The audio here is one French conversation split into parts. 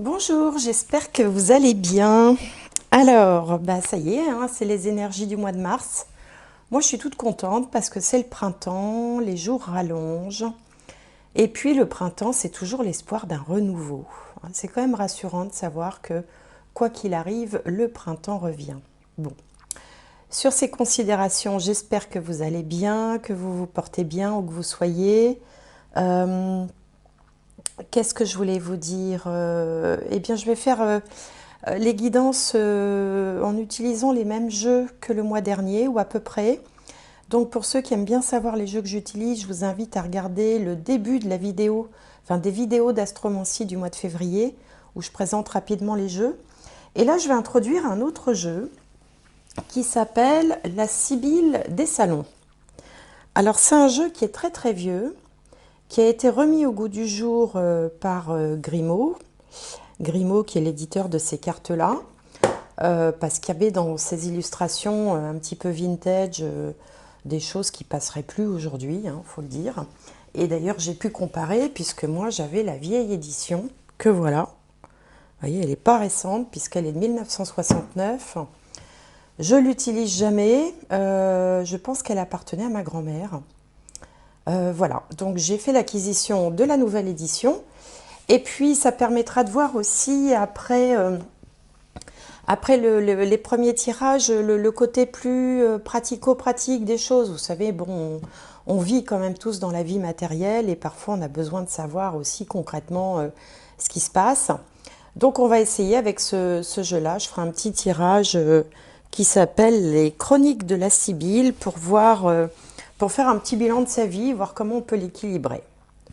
Bonjour, j'espère que vous allez bien. Alors, ça y est, hein, c'est les énergies du mois de mars. Moi, je suis toute contente parce que c'est le printemps, les jours rallongent. Et puis, le printemps, c'est toujours l'espoir d'un renouveau. C'est quand même rassurant de savoir que, quoi qu'il arrive, le printemps revient. Bon, sur ces considérations, j'espère que vous allez bien, que vous vous portez bien où que vous soyez. Euh, Qu'est-ce que je voulais vous dire? Eh bien, je vais faire les guidances en utilisant les mêmes jeux que le mois dernier, ou à peu près. Donc, pour ceux qui aiment bien savoir les jeux que j'utilise, je vous invite à regarder le début de la vidéo, enfin des vidéos d'astromancie du mois de février, où je présente rapidement les jeux. Et là, je vais introduire un autre jeu qui s'appelle la Sibylle des salons. Alors, c'est un jeu qui est très très vieux, qui a été remis au goût du jour par Grimaud. Grimaud qui est l'éditeur de ces cartes-là, parce qu'il y avait dans ces illustrations un petit peu vintage des choses qui passeraient plus aujourd'hui, hein, faut le dire. Et d'ailleurs j'ai pu comparer puisque moi j'avais la vieille édition, que voilà. Vous voyez, elle n'est pas récente puisqu'elle est de 1969. Je l'utilise jamais, je pense qu'elle appartenait à ma grand-mère. Voilà, donc j'ai fait l'acquisition de la nouvelle édition. Et puis, ça permettra de voir aussi, après les premiers tirages, le côté plus pratico-pratique des choses. Vous savez, bon, on vit quand même tous dans la vie matérielle et parfois on a besoin de savoir aussi concrètement ce qui se passe. Donc, on va essayer avec ce jeu-là. Je ferai un petit tirage qui s'appelle les Chroniques de la Sibylle pour voir, pour faire un petit bilan de sa vie, voir comment on peut l'équilibrer.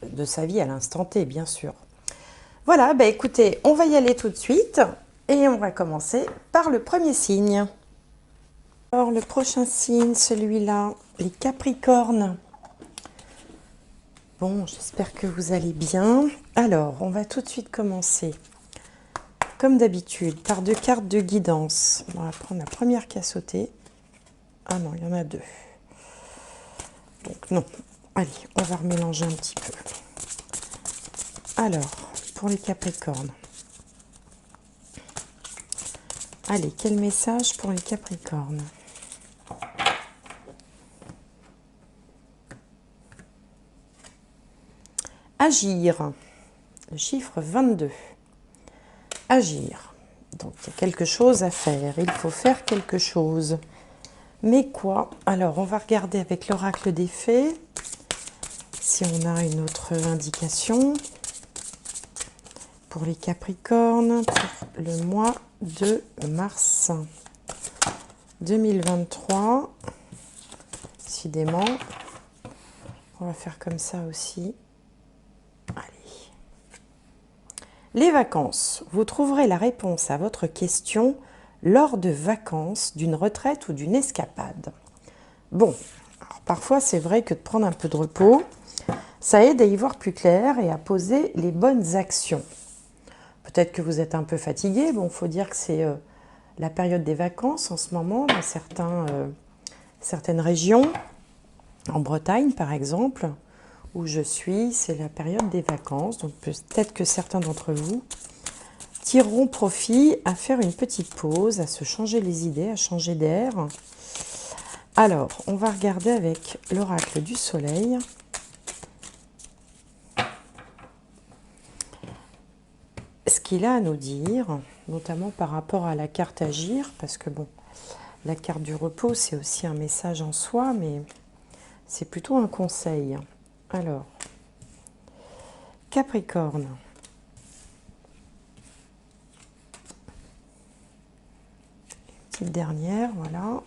De sa vie à l'instant T, bien sûr. Voilà, écoutez, on va y aller tout de suite et on va commencer par le premier signe. Alors, le prochain signe, celui-là, les Capricornes. Bon, j'espère que vous allez bien. Alors, on va tout de suite commencer, comme d'habitude, par deux cartes de guidance. On va prendre la première qui a sauté. Ah non, il y en a deux. Donc non, allez, on va remélanger un petit peu. Alors, pour les Capricornes. Allez, quel message pour les Capricornes? Agir, le chiffre 22. Agir. Donc, il y a quelque chose à faire. Il faut faire quelque chose. Mais quoi? Alors, on va regarder avec l'oracle des fées si on a une autre indication pour les Capricornes pour le mois de mars 2023. Décidément, on va faire comme ça aussi. Allez. Les vacances. Vous trouverez la réponse à votre question lors de vacances, d'une retraite ou d'une escapade. Bon, alors parfois c'est vrai que de prendre un peu de repos, ça aide à y voir plus clair et à poser les bonnes actions. Peut-être que vous êtes un peu fatigué. Bon, il faut dire que c'est la période des vacances en ce moment dans certaines régions. En Bretagne, par exemple, où je suis, c'est la période des vacances. Donc peut-être que certains d'entre vous tireront profit à faire une petite pause, à se changer les idées, à changer d'air. Alors, on va regarder avec l'oracle du soleil. Ce qu'il a à nous dire, notamment par rapport à la carte agir, parce que bon, la carte du repos, c'est aussi un message en soi, mais c'est plutôt un conseil. Alors, Capricorne. Petite dernière, voilà.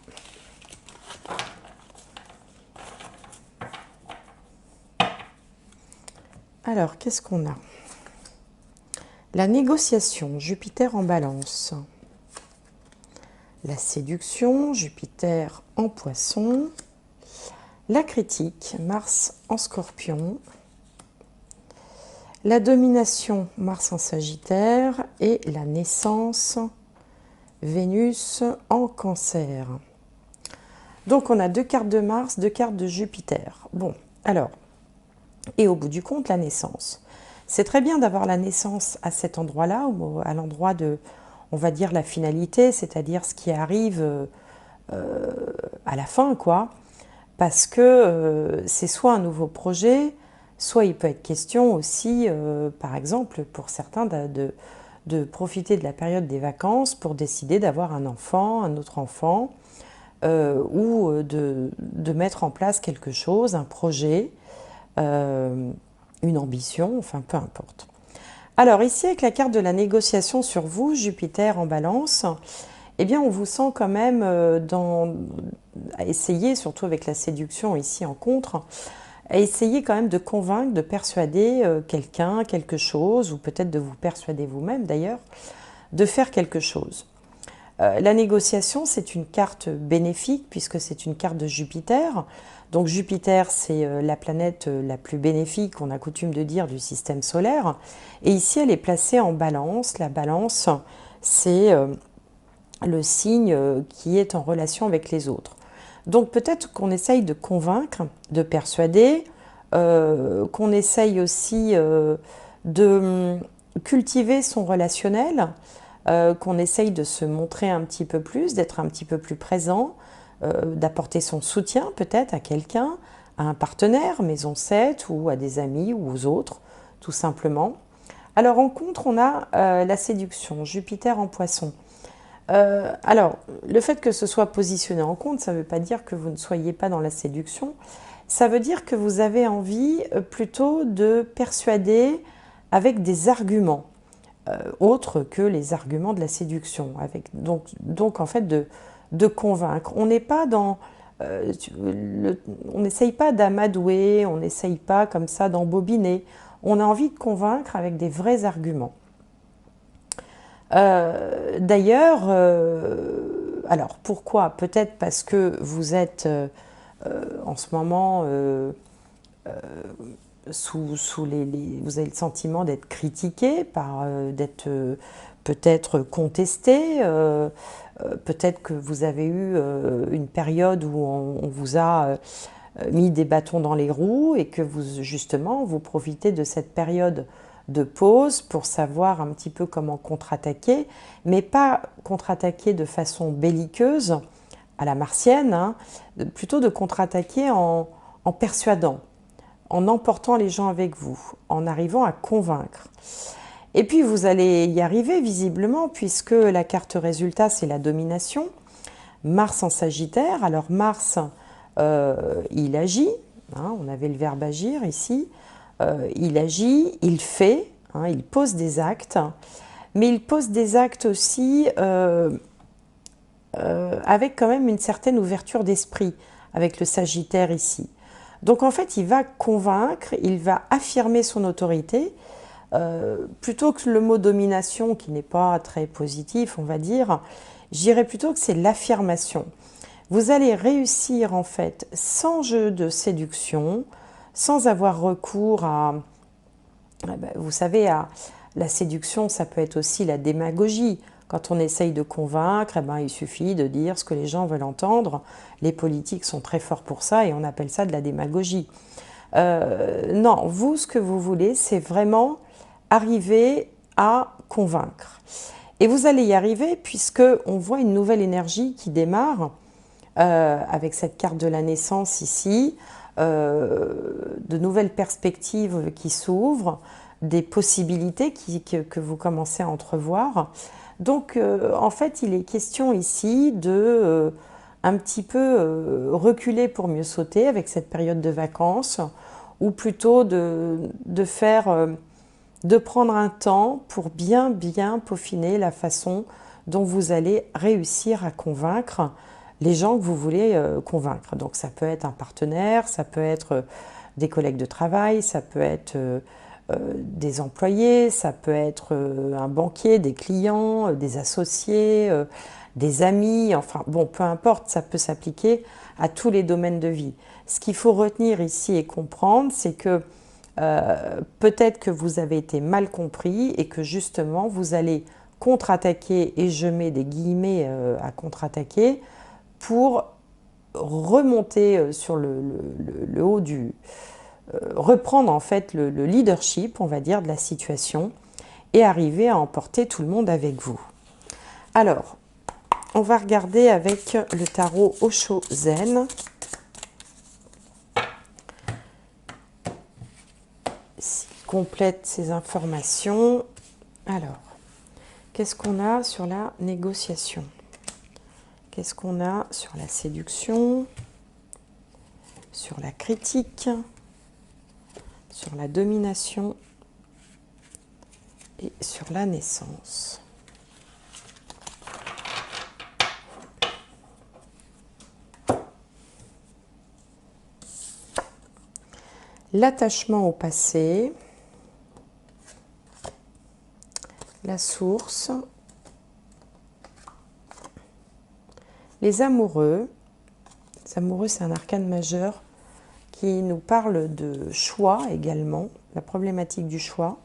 Alors, qu'est-ce qu'on a? La négociation, Jupiter en balance. La séduction, Jupiter en poisson. La critique, Mars en scorpion. La domination, Mars en sagittaire. Et la naissance, Vénus en cancer. Donc on a deux cartes de Mars, deux cartes de Jupiter. Bon, alors, et au bout du compte, la naissance. C'est très bien d'avoir la naissance à cet endroit-là, ou à l'endroit de, on va dire, la finalité, c'est-à-dire ce qui arrive à la fin, quoi. Parce que c'est soit un nouveau projet, soit il peut être question aussi, par exemple, pour certains, de profiter de la période des vacances pour décider d'avoir un enfant, un autre enfant, ou de mettre en place quelque chose, un projet, euh, une ambition, enfin peu importe. Alors ici, avec la carte de la négociation sur vous, Jupiter en balance, eh bien on vous sent quand même à essayer, surtout avec la séduction ici en contre, à essayer quand même de convaincre, de persuader quelqu'un, quelque chose, ou peut-être de vous persuader vous-même d'ailleurs, de faire quelque chose. La négociation, c'est une carte bénéfique puisque c'est une carte de Jupiter. Donc Jupiter, c'est la planète la plus bénéfique, on a coutume de dire, du système solaire. Et ici, elle est placée en balance. La balance, c'est le signe qui est en relation avec les autres. Donc peut-être qu'on essaye de convaincre, de persuader, qu'on essaye aussi de cultiver son relationnel, qu'on essaye de se montrer un petit peu plus, d'être un petit peu plus présent, d'apporter son soutien peut-être à quelqu'un, à un partenaire, maison 7, ou à des amis ou aux autres, tout simplement. Alors en contre, on a la séduction, Jupiter en poisson. Alors, le fait que ce soit positionné en compte, ça ne veut pas dire que vous ne soyez pas dans la séduction. Ça veut dire que vous avez envie plutôt de persuader avec des arguments, autres que les arguments de la séduction. Donc en fait, de convaincre. On n'est pas dans... on n'essaye pas d'amadouer, on n'essaye pas comme ça d'embobiner. On a envie de convaincre avec des vrais arguments. D'ailleurs, alors pourquoi? Peut-être parce que vous êtes en ce moment vous avez le sentiment d'être critiqué, d'être peut-être contesté, peut-être que vous avez eu une période où on vous a mis des bâtons dans les roues et que justement vous profitez de cette période de pause pour savoir un petit peu comment contre-attaquer, mais pas contre-attaquer de façon belliqueuse à la martienne, hein, plutôt de contre-attaquer en persuadant, en emportant les gens avec vous, en arrivant à convaincre. Et puis vous allez y arriver visiblement puisque la carte résultat c'est la domination. Mars en Sagittaire, alors Mars il agit, hein, on avait le verbe agir ici, il agit, il fait, hein, il pose des actes, mais il pose des actes aussi avec quand même une certaine ouverture d'esprit, avec le Sagittaire ici. Donc en fait, il va convaincre, il va affirmer son autorité, plutôt que le mot domination, qui n'est pas très positif, on va dire, je dirais plutôt que c'est l'affirmation. Vous allez réussir en fait, sans jeu de séduction, sans avoir recours à, vous savez, à la séduction, ça peut être aussi la démagogie. Quand on essaye de convaincre, il suffit de dire ce que les gens veulent entendre. Les politiques sont très forts pour ça et on appelle ça de la démagogie. Non, vous, ce que vous voulez, c'est vraiment arriver à convaincre. Et vous allez y arriver puisque on voit une nouvelle énergie qui démarre avec cette carte de la naissance ici, de nouvelles perspectives qui s'ouvrent, des possibilités que vous commencez à entrevoir. Donc en fait, il est question ici de un petit peu reculer pour mieux sauter avec cette période de vacances, ou plutôt de faire, de prendre un temps pour bien peaufiner la façon dont vous allez réussir à convaincre les gens que vous voulez convaincre. Donc ça peut être un partenaire, ça peut être des collègues de travail, ça peut être des employés, ça peut être un banquier, des clients, des associés, des amis, enfin bon, peu importe, ça peut s'appliquer à tous les domaines de vie. Ce qu'il faut retenir ici et comprendre, c'est que peut-être que vous avez été mal compris et que justement vous allez contre-attaquer, et je mets des guillemets à contre-attaquer, pour remonter sur le haut reprendre en fait le leadership, on va dire, de la situation et arriver à emporter tout le monde avec vous. Alors, on va regarder avec le tarot Osho Zen. S'il complète ces informations. Alors, qu'est-ce qu'on a sur la négociation? Qu'est-ce qu'on a sur la séduction? Sur la critique? Sur la domination? Et sur la naissance? L'attachement au passé, la source, les amoureux. Les amoureux, c'est un arcane majeur qui nous parle de choix également, la problématique du choix.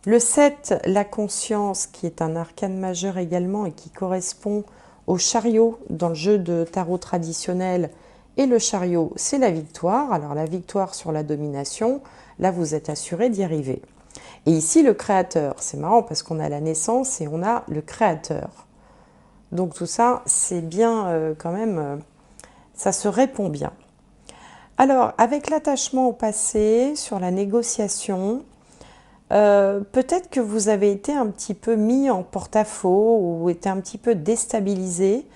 Le 7, la conscience, qui est un arcane majeur également et qui correspond au chariot dans le jeu de tarot traditionnel. Et le chariot, c'est la victoire. Alors la victoire sur la domination, là vous êtes assuré d'y arriver. Et ici le créateur, c'est marrant parce qu'on a la naissance et on a le créateur. Donc tout ça, c'est bien quand même, ça se répond bien. Alors avec l'attachement au passé, sur la négociation, peut-être que vous avez été un petit peu mis en porte-à-faux ou été un petit peu déstabilisé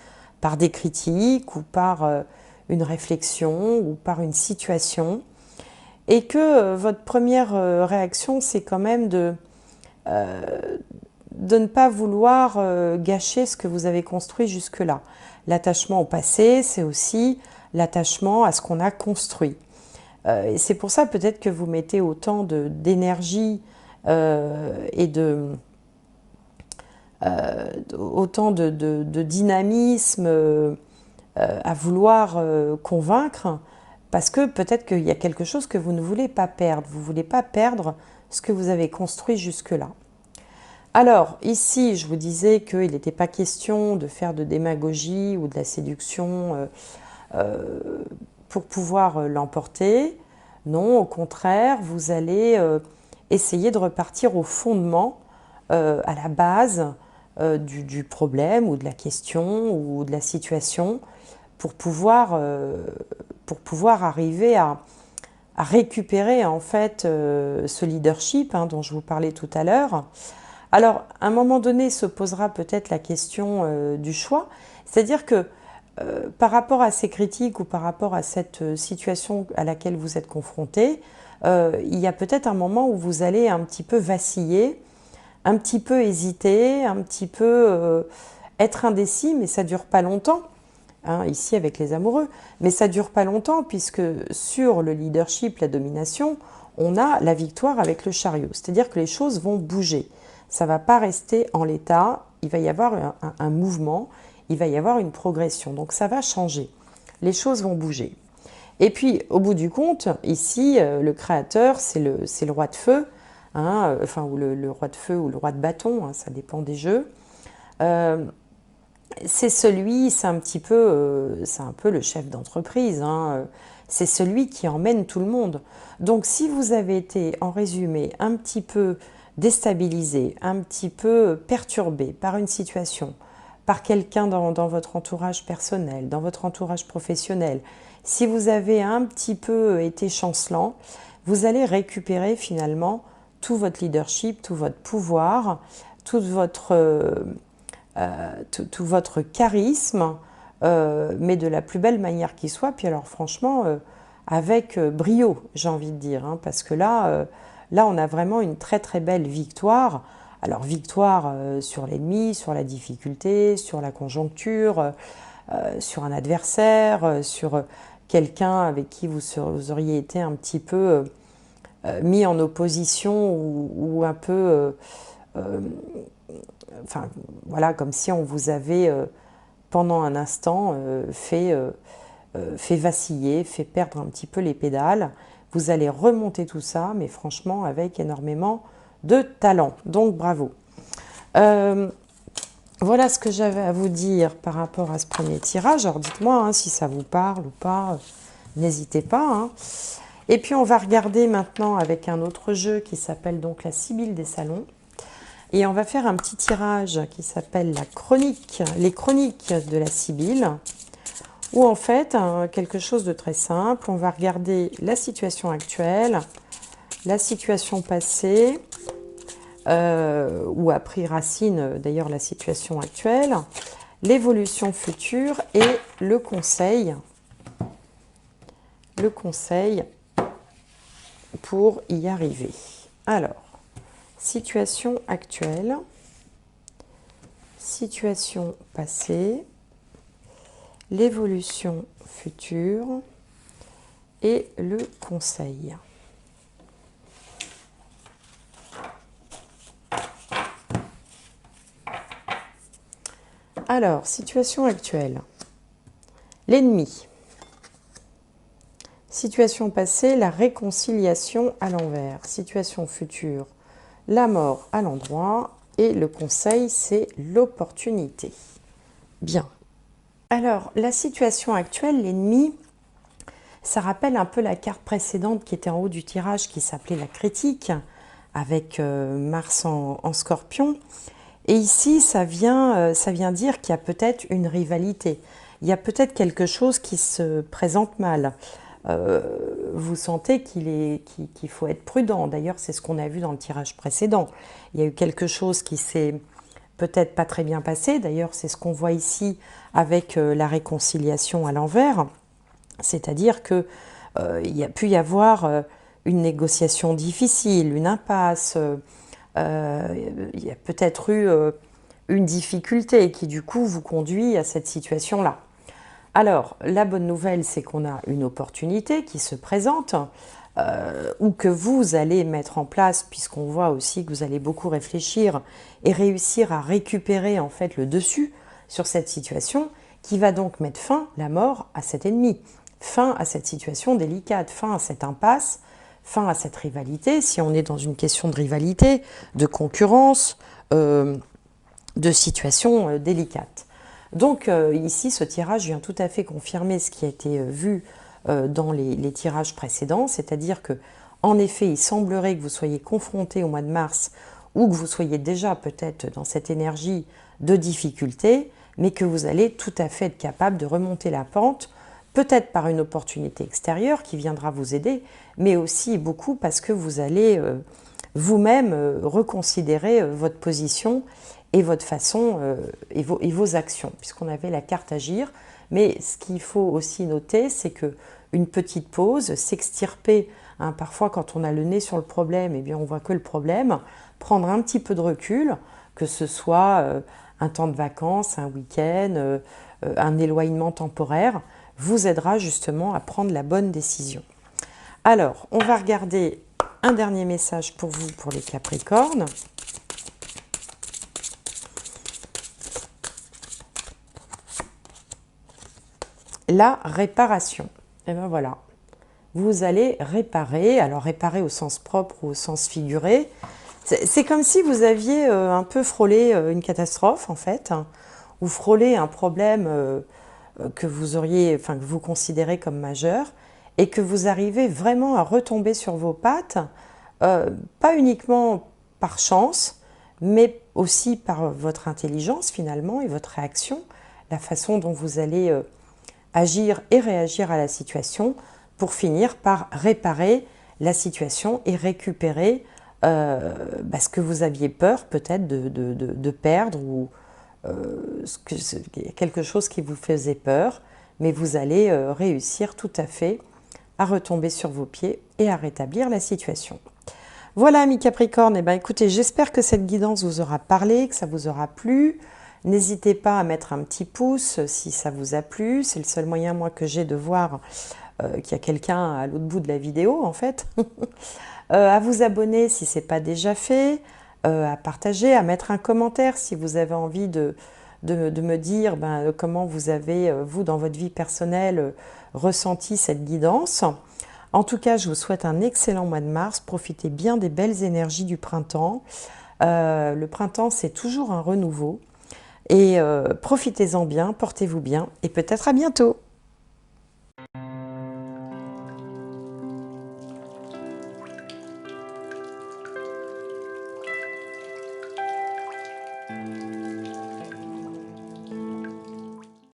par des critiques ou par une réflexion ou par une situation et que votre première réaction c'est quand même de ne pas vouloir gâcher ce que vous avez construit jusque-là. L'attachement au passé, c'est aussi l'attachement à ce qu'on a construit. Et c'est pour ça peut-être que vous mettez autant d'énergie et autant de dynamisme à vouloir convaincre, parce que peut-être qu'il y a quelque chose que vous ne voulez pas perdre. Vous ne voulez pas perdre ce que vous avez construit jusque-là. Alors, ici, je vous disais qu'il n'était pas question de faire de démagogie ou de la séduction pour pouvoir l'emporter. Non, au contraire, vous allez essayer de repartir au fondement, à la base du problème ou de la question ou de la situation pour pouvoir arriver à récupérer en fait ce leadership dont je vous parlais tout à l'heure. Alors, à un moment donné, se posera peut-être la question du choix, c'est-à-dire que par rapport à ces critiques ou par rapport à cette situation à laquelle vous êtes confronté, il y a peut-être un moment où vous allez un petit peu vaciller, un petit peu hésiter, un petit peu être indécis, mais ça ne dure pas longtemps, ici avec les amoureux, mais ça ne dure pas longtemps puisque sur le leadership, la domination, on a la victoire avec le chariot, c'est-à-dire que les choses vont bouger. Ça ne va pas rester en l'état, il va y avoir un mouvement, il va y avoir une progression, donc ça va changer, les choses vont bouger. Et puis, au bout du compte, ici, le créateur, c'est le roi de feu, enfin, ou le roi de feu ou le roi de bâton, ça dépend des jeux. C'est un peu le chef d'entreprise, c'est celui qui emmène tout le monde. Donc, si vous avez été, en résumé, un petit peu déstabilisé, un petit peu perturbé par une situation, par quelqu'un dans votre entourage personnel, dans votre entourage professionnel, si vous avez un petit peu été chancelant, vous allez récupérer finalement tout votre leadership, tout votre pouvoir, tout votre charisme, mais de la plus belle manière qui soit. Puis alors franchement, avec brio, j'ai envie de dire, parce que là, on a vraiment une très très belle victoire. Alors victoire sur l'ennemi, sur la difficulté, sur la conjoncture, sur un adversaire, sur quelqu'un avec qui vous auriez été un petit peu mis en opposition ou un peu, enfin voilà, comme si on vous avait pendant un instant fait vaciller, fait perdre un petit peu les pédales. Vous allez remonter tout ça, mais franchement avec énormément de talent. Donc bravo. Voilà ce que j'avais à vous dire par rapport à ce premier tirage. Alors dites-moi si ça vous parle ou pas, n'hésitez pas. Et puis on va regarder maintenant avec un autre jeu qui s'appelle donc la Sibylle des salons. Et on va faire un petit tirage qui s'appelle la chronique, les chroniques de la Sibylle. Où en fait, quelque chose de très simple, on va regarder la situation actuelle, la situation passée, où a pris racine d'ailleurs la situation actuelle, l'évolution future et le conseil pour y arriver. Alors, situation actuelle, situation passée, l'évolution future et le conseil. Alors, situation actuelle. L'ennemi. Situation passée, la réconciliation à l'envers. Situation future, la mort à l'endroit. Et le conseil, c'est l'opportunité. Bien. Alors, la situation actuelle, l'ennemi, ça rappelle un peu la carte précédente qui était en haut du tirage, qui s'appelait la critique, avec Mars en Scorpion. Et ici, ça vient dire qu'il y a peut-être une rivalité. Il y a peut-être quelque chose qui se présente mal. Vous sentez qu'il faut être prudent. D'ailleurs, c'est ce qu'on a vu dans le tirage précédent. Il y a eu quelque chose qui s'est peut-être pas très bien passé. D'ailleurs, c'est ce qu'on voit ici avec la réconciliation à l'envers. C'est-à-dire qu'il y a pu y avoir une négociation difficile, une impasse. Il y a peut-être eu une difficulté qui du coup vous conduit à cette situation-là. Alors, la bonne nouvelle, c'est qu'on a une opportunité qui se présente ou que vous allez mettre en place, puisqu'on voit aussi que vous allez beaucoup réfléchir et réussir à récupérer en fait le dessus sur cette situation qui va donc mettre fin, la mort, à cet ennemi, fin à cette situation délicate, fin à cette impasse, fin à cette rivalité, si on est dans une question de rivalité, de concurrence, de situation délicate. Donc ici, ce tirage vient tout à fait confirmer ce qui a été vu dans les tirages précédents, c'est-à-dire que, en effet, il semblerait que vous soyez confronté au mois de mars ou que vous soyez déjà peut-être dans cette énergie de difficulté, mais que vous allez tout à fait être capable de remonter la pente, peut-être par une opportunité extérieure qui viendra vous aider, mais aussi beaucoup parce que vous allez vous-même reconsidérer votre position et votre façon et vos actions, puisqu'on avait la carte agir. Mais ce qu'il faut aussi noter, c'est qu'une petite pause, s'extirper, hein, parfois quand on a le nez sur le problème, eh bien on voit que le problème, prendre un petit peu de recul, que ce soit un temps de vacances, un week-end, un éloignement temporaire, vous aidera justement à prendre la bonne décision. Alors, on va regarder un dernier message pour vous, pour les Capricornes. La réparation. Et bien voilà, vous allez réparer, alors réparer au sens propre ou au sens figuré. C'est comme si vous aviez un peu frôlé une catastrophe en fait, hein, ou frôlé un problème que vous auriez, enfin que vous considérez comme majeur, et que vous arrivez vraiment à retomber sur vos pattes, pas uniquement par chance, mais aussi par votre intelligence finalement et votre réaction, la façon dont vous allez agir et réagir à la situation pour finir par réparer la situation et récupérer ce que vous aviez peur peut-être de perdre ou quelque chose qui vous faisait peur, mais vous allez réussir tout à fait à retomber sur vos pieds et à rétablir la situation. Voilà, mes Capricornes, eh ben, écoutez, j'espère que cette guidance vous aura parlé, que ça vous aura plu. N'hésitez pas à mettre un petit pouce si ça vous a plu. C'est le seul moyen, moi, que j'ai de voir qu'il y a quelqu'un à l'autre bout de la vidéo, en fait. À vous abonner si ce n'est pas déjà fait, à partager, à mettre un commentaire si vous avez envie de me dire comment vous avez, vous, dans votre vie personnelle, ressenti cette guidance. En tout cas, je vous souhaite un excellent mois de mars. Profitez bien des belles énergies du printemps. Le printemps, c'est toujours un renouveau. Et profitez-en bien, portez-vous bien et peut-être à bientôt.